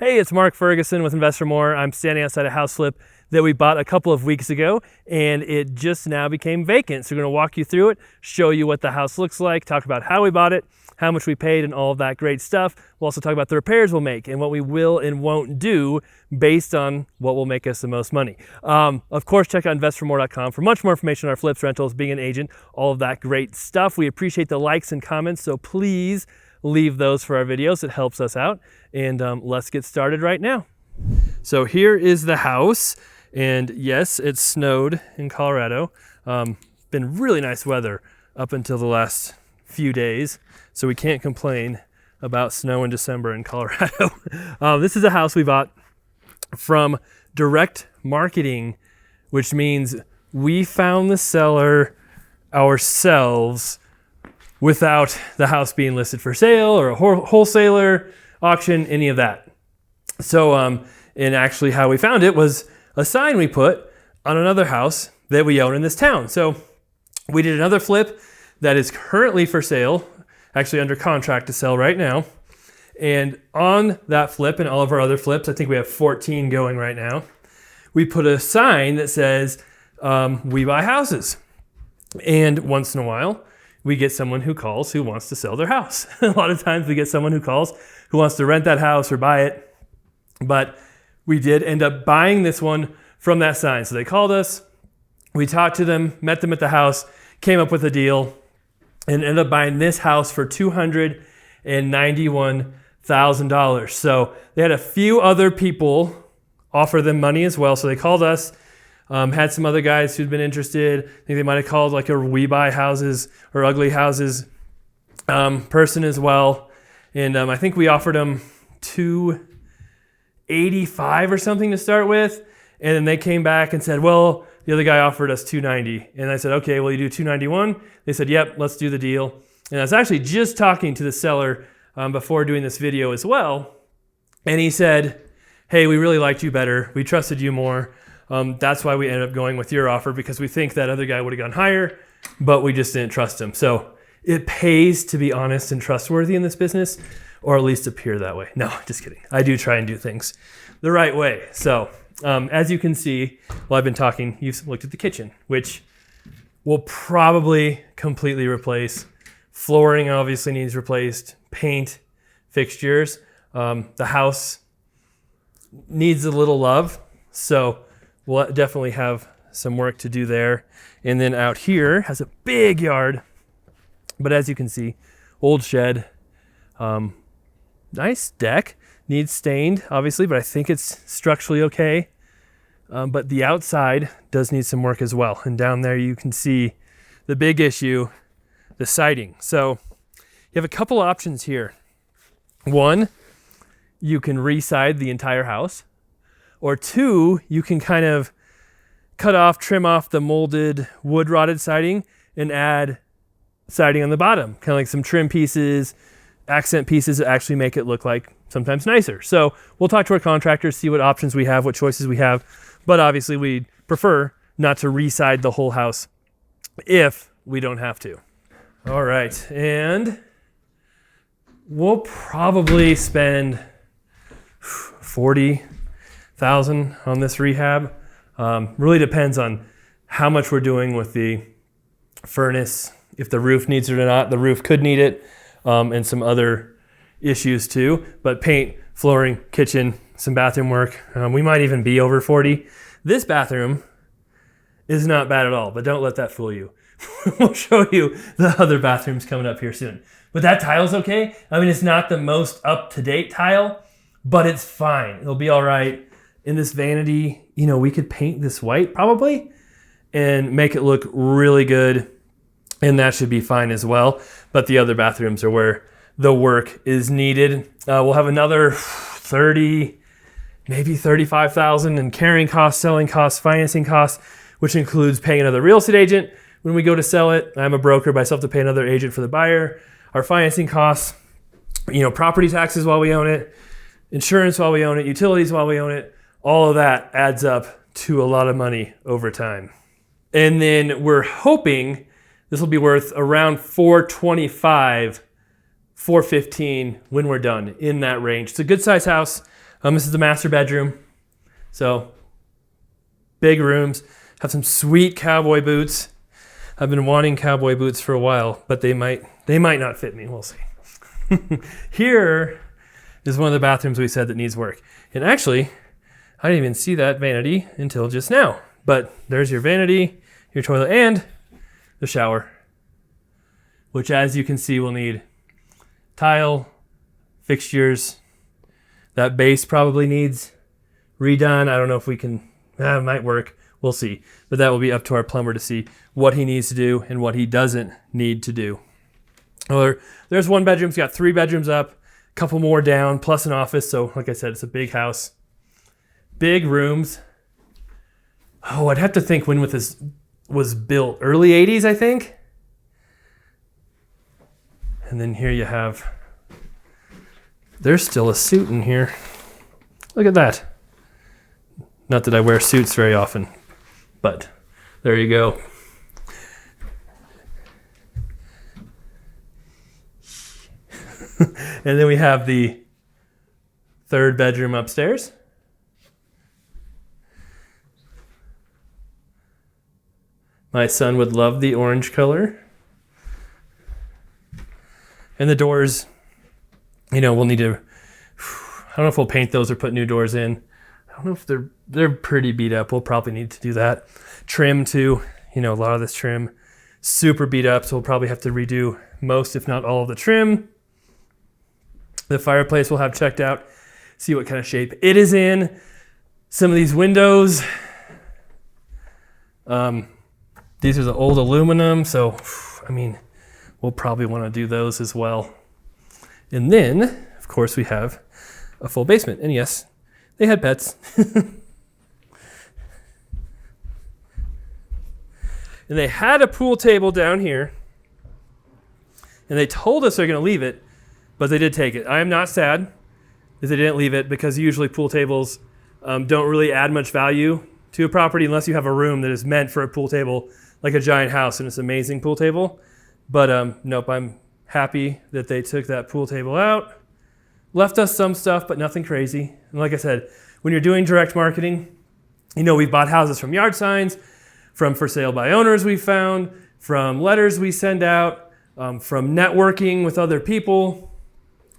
Hey, it's Mark Ferguson with Invest for More. I'm standing outside a house flip that we bought a couple of weeks ago, and it just now became vacant. So we're gonna walk you through it, show you what the house looks like, talk about how we bought it, how much we paid, and all of that great stuff. We'll also talk about the repairs we'll make and what we will and won't do based on what will make us the most money. Of course, check out investformore.com for much more information on our flips, rentals, being an agent, all of that great stuff. We appreciate the likes and comments, so please leave those for our videos. It helps us out. And let's get started right now. So here is the house. And yes, it snowed in Colorado. Been really nice weather up until the last few days. So we can't complain about snow in December in Colorado. This is a house we bought from direct marketing, which means we found the seller ourselves without the house being listed for sale or a wholesaler auction, any of that. So, and actually how we found it was a sign we put on another house that we own in this town. So we did another flip that is currently for sale, actually under contract to sell right now. And on that flip and all of our other flips, I think we have 14 going right now, we put a sign that says, we buy houses. And once in a while, we get someone who calls who wants to sell their house. A lot of times we get someone who calls who wants to rent that house or buy it. But we did end up buying this one from that sign. So they called us, we talked to them, met them at the house, came up with a deal, and ended up buying this house for $291,000. So they had a few other people offer them money as well. So they called us. Had some other guys who'd been interested. I think they might have called like a We Buy Houses or Ugly Houses person as well. And I think we offered them $285 or something to start with. And then they came back and said, well, the other guy offered us $290. And I said, okay, well, you do $291? They said, yep, let's do the deal. And I was actually just talking to the seller before doing this video as well. And he said, hey, we really liked you better. We trusted you more. That's why we ended up going with your offer, because we think that other guy would have gone higher, but we just didn't trust him. So it pays to be honest and trustworthy in this business, or at least appear that way. No, just kidding. I do try and do things the right way. So as you can see, while I've been talking, you've looked at the kitchen, which will probably completely replace. Flooring obviously needs replaced. Paint, fixtures. The house needs a little love. So we'll definitely have some work to do there. And then out here has a big yard. But as you can see, old shed. Nice deck. Needs stained, obviously, but I think it's structurally okay. But the outside does need some work as well. And down there you can see the big issue, the siding. So you have a couple options here. One, you can re-side the entire house. Or two, you can kind of trim off the molded wood rotted siding and add siding on the bottom, kind of like some trim pieces, accent pieces that actually make it look like sometimes nicer. So we'll talk to our contractors, see what options we have, what choices we have, but obviously we'd prefer not to re-side the whole house if we don't have to. All right, and we'll probably spend $40,000 on this rehab. Really depends on how much we're doing with the furnace, if the roof needs it or not. The roof could need it, and some other issues too. But paint, flooring, kitchen, some bathroom work. We might even be over 40. This bathroom is not bad at all, but don't let that fool you. We'll show you the other bathrooms coming up here soon. But that tile's okay. I mean, it's not the most up-to-date tile, but it's fine. It'll be all right. In this vanity, we could paint this white probably and make it look really good. And that should be fine as well. But the other bathrooms are where the work is needed. We'll have another 30, maybe 35,000 in carrying costs, selling costs, financing costs, which includes paying another real estate agent when we go to sell it. I'm a broker, but I still have to pay another agent for the buyer. Our financing costs, property taxes while we own it, insurance while we own it, utilities while we own it. All of that adds up to a lot of money over time. And then we're hoping this will be worth around $425,000, $415,000 when we're done, in that range. It's a good size house. This is the master bedroom. So big rooms, have some sweet cowboy boots. I've been wanting cowboy boots for a while, but they might not fit me. We'll see. Here is one of the bathrooms we said that needs work. And actually, I didn't even see that vanity until just now. But there's your vanity, your toilet, and the shower, which, as you can see, will need tile, fixtures. That base probably needs redone. I don't know if we can, it might work. We'll see. But that will be up to our plumber to see what he needs to do and what he doesn't need to do. Or there's one bedroom. It's got 3 bedrooms up, a couple more down, plus an office. So like I said, it's a big house. Big rooms. Oh, I'd have to think when this was built. Early 80s, I think. And then here you have, there's still a suit in here. Look at that. Not that I wear suits very often, but there you go. And then we have the 3rd bedroom upstairs. My son would love the orange color. And the doors, we'll need to, I don't know if we'll paint those or put new doors in. I don't know if they're pretty beat up. We'll probably need to do that. Trim too, a lot of this trim, super beat up. So we'll probably have to redo most, if not all of the trim. The fireplace we'll have checked out, see what kind of shape it is in. Some of these windows, these are the old aluminum. So, we'll probably want to do those as well. And then, of course, we have a full basement. And yes, they had pets. And they had a pool table down here. And they told us they're going to leave it, but they did take it. I am not sad that they didn't leave it, because usually pool tables don't really add much value to a property unless you have a room that is meant for a pool table, like a giant house and it's an amazing pool table. But nope, I'm happy that they took that pool table out. Left us some stuff, but nothing crazy. And like I said, when you're doing direct marketing, we've bought houses from yard signs, from for sale by owners we found, from letters we send out, from networking with other people,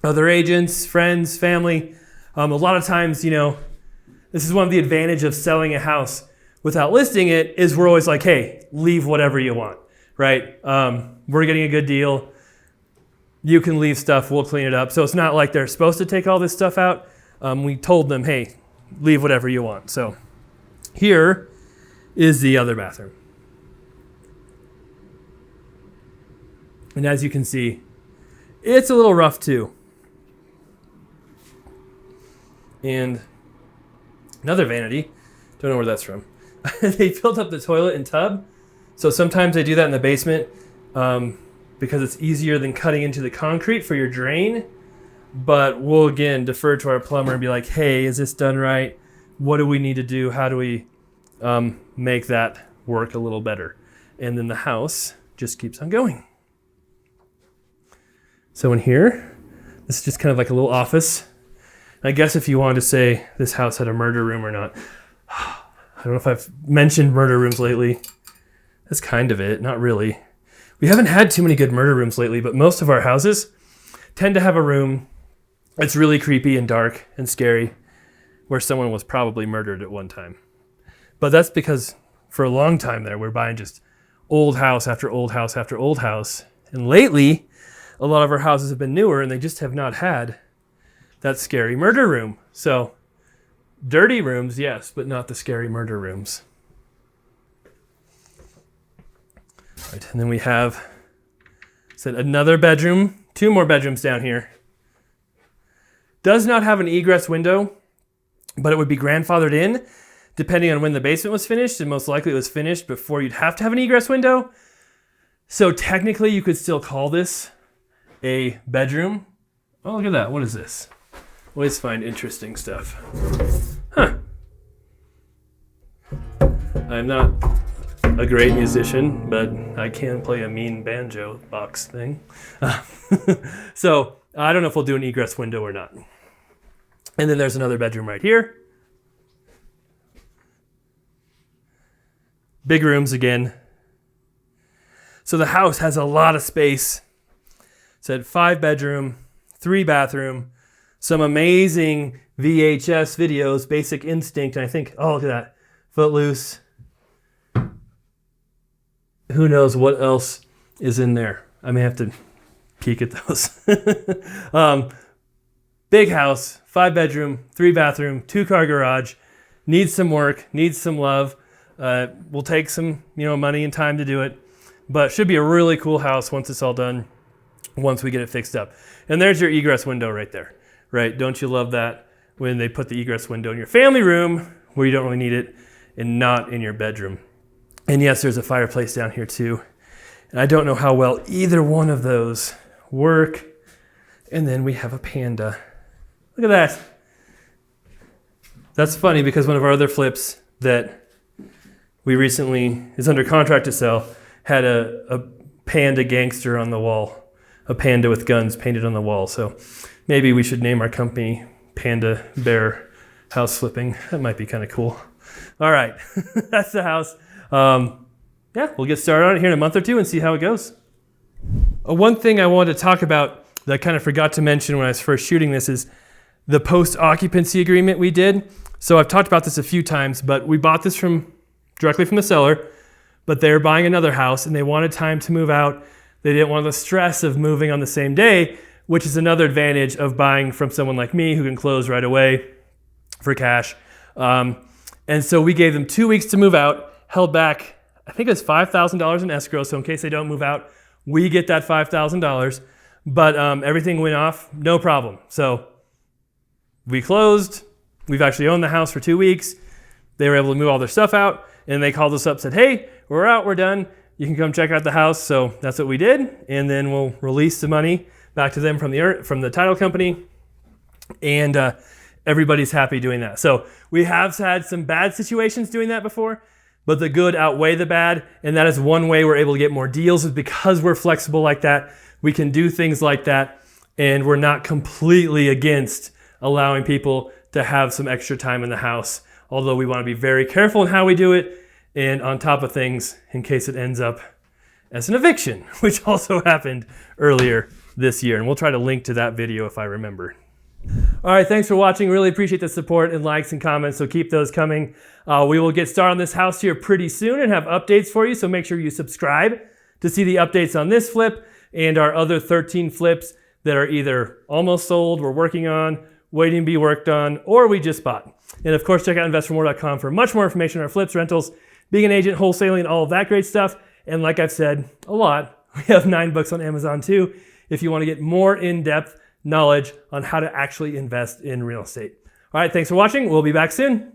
other agents, friends, family. A lot of times, this is one of the advantages of selling a house without listing it, is we're always like, hey, leave whatever you want, right? We're getting a good deal. You can leave stuff, we'll clean it up. So it's not like they're supposed to take all this stuff out. We told them, hey, leave whatever you want. So here is the other bathroom. And as you can see, it's a little rough too. And another vanity, don't know where that's from. They filled up the toilet and tub. So sometimes they do that in the basement because it's easier than cutting into the concrete for your drain. But we'll, again, defer to our plumber and be like, hey, is this done right? What do we need to do? How do we make that work a little better? And then the house just keeps on going. So in here, this is just kind of like a little office. I guess if you wanted to say this house had a murder room or not. I don't know if I've mentioned murder rooms lately. That's kind of it, not really. We haven't had too many good murder rooms lately, but most of our houses tend to have a room that's really creepy and dark and scary, where someone was probably murdered at one time. But that's because for a long time there, we're buying just old house after old house after old house. And lately, a lot of our houses have been newer and they just have not had that scary murder room. So dirty rooms, yes, but not the scary murder rooms. Right, and then we have another bedroom, 2 more bedrooms down here. Does not have an egress window, but it would be grandfathered in depending on when the basement was finished, and most likely it was finished before you'd have to have an egress window. So technically you could still call this a bedroom. Oh, look at that. What is this? Always find interesting stuff. Huh. I'm not a great musician, but I can play a mean banjo box thing. So I don't know if we'll do an egress window or not. And then there's another bedroom right here. Big rooms again. So the house has a lot of space. It's a 5-bedroom, 3-bathroom, some amazing VHS videos, Basic Instinct, and I think, oh, look at that, Footloose. Who knows what else is in there? I may have to peek at those. Big house, 5-bedroom, 3-bathroom, 2-car garage. Needs some work, needs some love. Will take some, money and time to do it, but should be a really cool house once it's all done, once we get it fixed up. And there's your egress window right there, right? Don't you love that when they put the egress window in your family room where you don't really need it and not in your bedroom? And yes, there's a fireplace down here too. And I don't know how well either one of those work. And then we have a Panda. Look at that. That's funny because one of our other flips that we recently is under contract to sell had a Panda gangster on the wall, a panda with guns painted on the wall. So maybe we should name our company Panda Bear House Flipping. That might be kind of cool. All right, that's the house. Yeah, we'll get started on it here in a month or two and see how it goes. One thing I wanted to talk about that I kind of forgot to mention when I was first shooting this is the post-occupancy agreement we did. So I've talked about this a few times, but we bought this directly from the seller, but they're buying another house and they wanted time to move out. They didn't want the stress of moving on the same day, which is another advantage of buying from someone like me who can close right away for cash. And so we gave them 2 weeks to move out, held back, I think it was $5,000 in escrow. So in case they don't move out, we get that $5,000, but everything went off, no problem. So we closed. We've actually owned the house for 2 weeks. They were able to move all their stuff out, and they called us up, said, hey, we're out, we're done. You can come check out the house. So that's what we did. And then we'll release the money back to them from the title company. And everybody's happy doing that. So we have had some bad situations doing that before, but the good outweigh the bad. And that is one way we're able to get more deals, is because we're flexible like that. We can do things like that. And we're not completely against allowing people to have some extra time in the house. Although we want to be very careful in how we do it and on top of things in case it ends up as an eviction, which also happened earlier this year. And we'll try to link to that video if I remember. All right, thanks for watching. Really appreciate the support and likes and comments, so keep those coming. We will get started on this house here pretty soon and have updates for you, so make sure you subscribe to see the updates on this flip and our other 13 flips that are either almost sold, we're working on, waiting to be worked on, or we just bought. And of course, check out investormore.com for much more information on our flips, rentals, being an agent, wholesaling, and all of that great stuff. And like I've said a lot, we have 9 books on Amazon too, if you want to get more in-depth knowledge on how to actually invest in real estate. All right, thanks for watching. We'll be back soon.